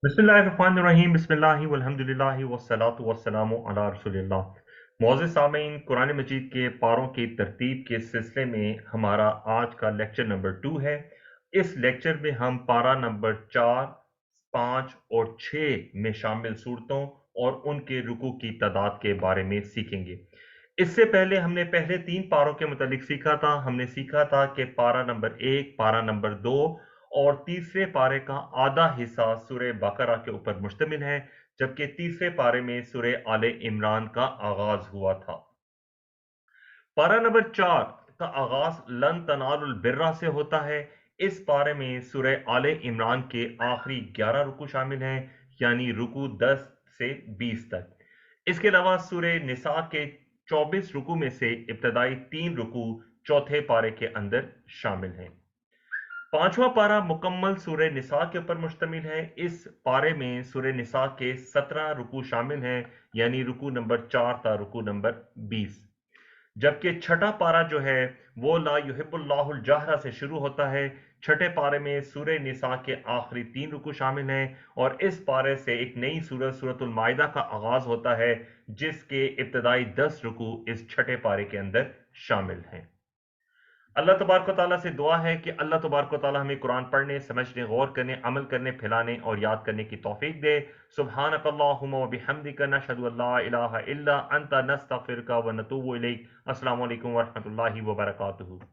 बिस्मिल्लाहिर्रहमानिर्रहीम बिस्मिल्लाहि वल्हम्दुलिल्लाहि वस्सलातु वस्सलामु अला रसूलिल्लाह। मोअज़्ज़िज़ सामीन, कुरान मजीद के पारों की तरतीब के सिलसिले में हमारा आज का लेक्चर नंबर 2 है। इस लेक्चर में हम पारा नंबर 4, 5 और 6 में शामिल सूरतों और उनके रुकू की तादाद के बारे में सीखेंगे। इससे पहले हमने पहले 3 पारों के मुतालिक सीखा था। हमने सीखा था कि पारा नंबर 1, पारा नंबर 2 और तीसरे पारे का आधा हिस्सा सूरह बकरा के ऊपर मुश्तमिल है, जबकि तीसरे पारे में सूरह आले इमरान का आगाज हुआ था। पारा नंबर 4 का आगाज लन तनालुल बिर्रा से होता है। इस पारे में सूरह आले इमरान के आखिरी 11 रुकू शामिल हैं, यानी रुकू 10 से 20 तक। इसके अलावा सूरह निसा के 24 रुकू में से इब्तदाई 3 रुकू चौथे पारे के अंदर शामिल हैं। पांचवा पारा मुकम्मल सूरह निसा के ऊपर मुश्तमिल है। इस पारे में सूरह निसा के 17 रुकू शामिल हैं, यानी रुकू नंबर 4 था रुकू नंबर 20। जबकि छठा पारा जो है वो ला युहिब्बुल्लाहुल जहरा से शुरू होता है। छठे पारे में सूरह निसा के आखिरी 3 रुकू शामिल हैं और इस पारे से एक नई सूरत सूरतुल माइदा का आगाज होता है, जिसके इब्तदाई 10 रुकू इस छठे पारे के अंदर शामिल हैं। अल्लाह तबारक व तआला से दुआ है कि अल्लाह तबारक व तआला हमें कुरान पढ़ने, समझने, गौर करने, अमल करने, फैलाने और याद करने की तौफीक दे। सुब्हानकल्लाहुम्मा व बिहम्दिका नशहदु अल्ला इलाहा इल्ला अंता नस्तगफिरुका व नतूबु इलैक। अस्सलामु अलैकुम व रहमतुल्लाहि व बरकातुहू।